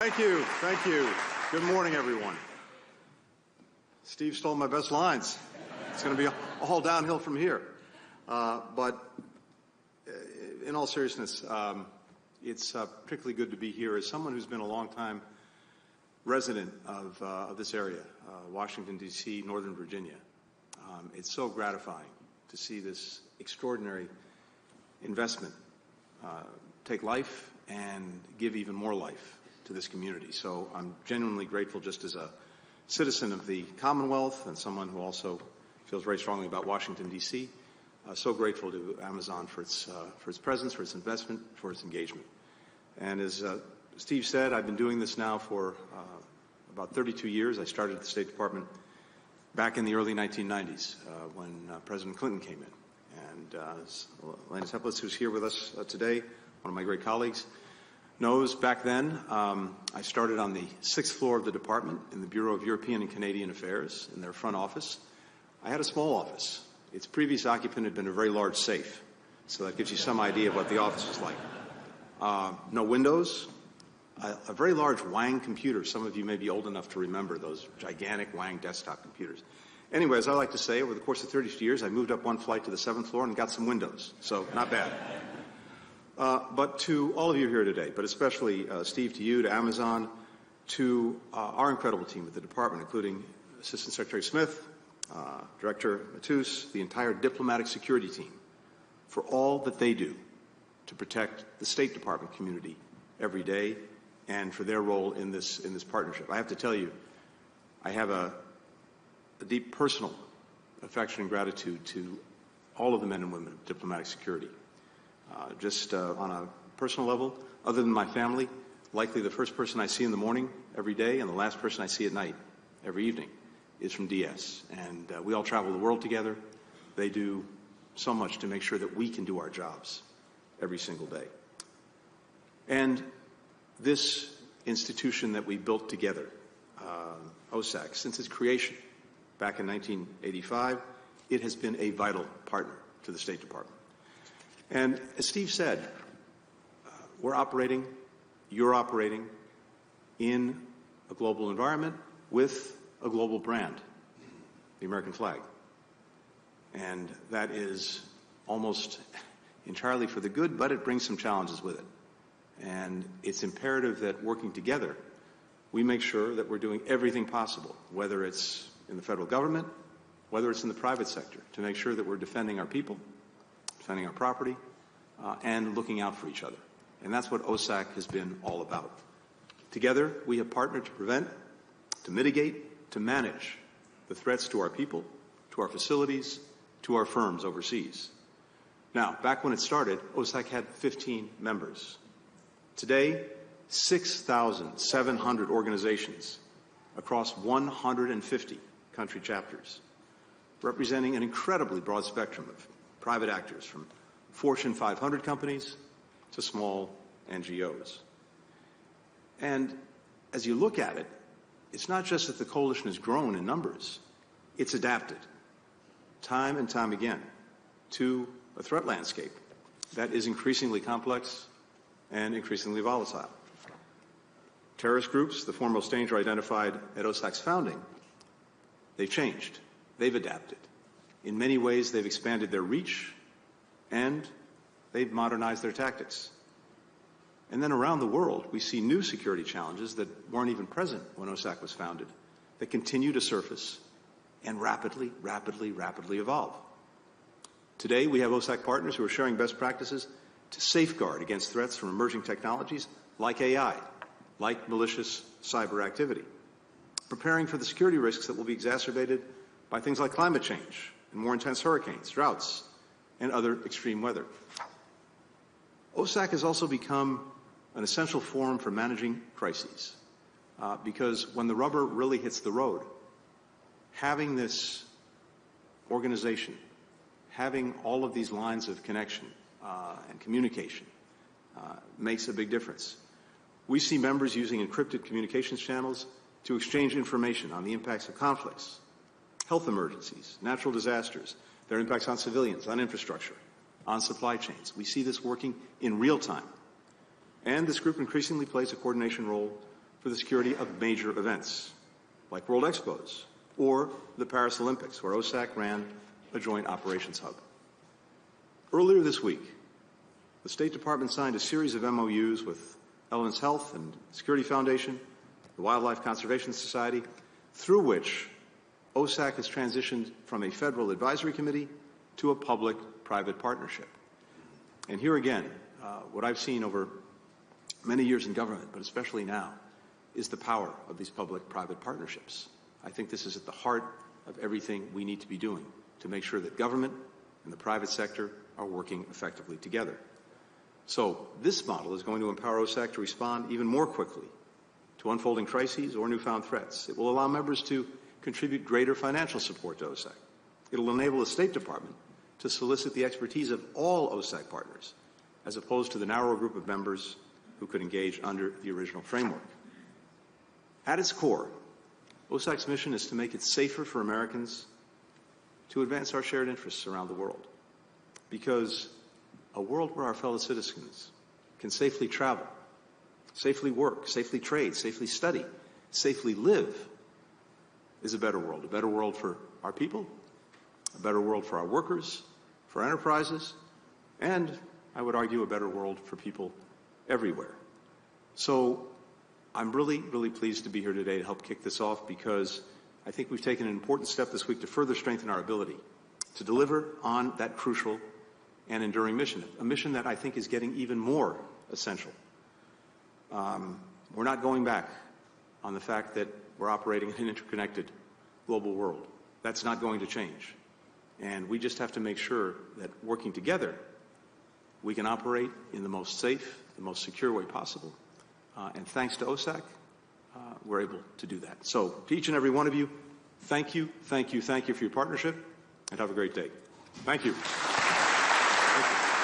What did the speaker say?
Thank you. Thank you. Good morning, everyone. Steve stole my best lines. It's going to be all downhill from here. But in all seriousness, it's particularly good to be here as someone who's been a long-time resident of this area, Washington, D.C., Northern Virginia. It's so gratifying to see this extraordinary investment take life and give even more life to this community. So I'm genuinely grateful just as a citizen of the Commonwealth and someone who also feels very strongly about Washington, D.C. So grateful to Amazon for its presence, for its investment, for its engagement. And as Steve said, I've been doing this now for about 32 years. I started at the State Department back in the early 1990s when President Clinton came in. And Elena Teplitz, who's here with us today, one of my great colleagues, knows back then I started on the 6th floor of the department in the Bureau of European and Canadian Affairs in their front office. I had a small office. Its previous occupant had been a very large safe, so that gives you some idea of what the office was like. No windows, a very large Wang computer. Some of you may be old enough to remember those gigantic Wang desktop computers. Anyway, as I like to say, over the course of 32 years, I moved up one flight to the 7th floor and got some windows, so not bad. But to all of you here today, but especially, Steve, to you, to Amazon, to our incredible team at the department, including Assistant Secretary Smith, Director Matus, the entire diplomatic security team, for all that they do to protect the State Department community every day and for their role in this partnership. I have to tell you, I have a deep personal affection and gratitude to all of the men and women of diplomatic security. Just on a personal level, other than my family, likely the first person I see in the morning every day and the last person I see at night every evening is from DS. And we all travel the world together. They do so much to make sure that we can do our jobs every single day. And this institution that we built together, OSAC, since its creation back in 1985, it has been a vital partner to the State Department. And as Steve said, we're operating, you're operating in a global environment with a global brand, the American flag. And that is almost entirely for the good, but it brings some challenges with it. And it's imperative that working together, we make sure that we're doing everything possible, whether it's in the federal government, whether it's in the private sector, to make sure that we're defending our people, defending our property, and looking out for each other. And that's what OSAC has been all about. Together, we have partnered to prevent, to mitigate, to manage the threats to our people, to our facilities, to our firms overseas. Now, back when it started, OSAC had 15 members. Today, 6,700 organizations across 150 country chapters, representing an incredibly broad spectrum of private actors, from Fortune 500 companies to small NGOs. And as you look at it, it's not just that the coalition has grown in numbers, it's adapted time and time again to a threat landscape that is increasingly complex and increasingly volatile. Terrorist groups, the foremost danger identified at OSAC's founding, they've changed, they've adapted. In many ways, they've expanded their reach and they've modernized their tactics. And then around the world, we see new security challenges that weren't even present when OSAC was founded, that continue to surface and rapidly evolve. Today, we have OSAC partners who are sharing best practices to safeguard against threats from emerging technologies like AI, like malicious cyber activity, preparing for the security risks that will be exacerbated by things like climate change and more intense hurricanes, droughts, and other extreme weather. OSAC has also become an essential forum for managing crises, because when the rubber really hits the road, having this organization, having all of these lines of connection and communication makes a big difference. We see members using encrypted communications channels to exchange information on the impacts of conflicts, health emergencies, natural disasters, their impacts on civilians, on infrastructure, on supply chains. We see this working in real time. And this group increasingly plays a coordination role for the security of major events, like World Expos or the Paris Olympics, where OSAC ran a joint operations hub. Earlier this week, the State Department signed a series of MOUs with Elements Health and Security Foundation, the Wildlife Conservation Society, through which OSAC has transitioned from a federal advisory committee to a public-private partnership. And here again, what I've seen over many years in government, but especially now, is the power of these public-private partnerships. I think this is at the heart of everything we need to be doing to make sure that government and the private sector are working effectively together. So this model is going to empower OSAC to respond even more quickly to unfolding crises or newfound threats. It will allow members to contribute greater financial support to OSAC. It will enable the State Department to solicit the expertise of all OSAC partners, as opposed to the narrower group of members who could engage under the original framework. At its core, OSAC's mission is to make it safer for Americans to advance our shared interests around the world. Because a world where our fellow citizens can safely travel, safely work, safely trade, safely study, safely live is a better world for our people, a better world for our workers, for enterprises, and I would argue a better world for people everywhere. So I'm really, really pleased to be here today to help kick this off, because I think we've taken an important step this week to further strengthen our ability to deliver on that crucial and enduring mission, a mission that I think is getting even more essential. We're not going back on the fact that we're operating in an interconnected global world. That's not going to change. And we just have to make sure that working together, we can operate in the most safe, the most secure way possible. And thanks to OSAC, we're able to do that. So to each and every one of you, thank you, thank you, thank you for your partnership, and have a great day. Thank you. Thank you.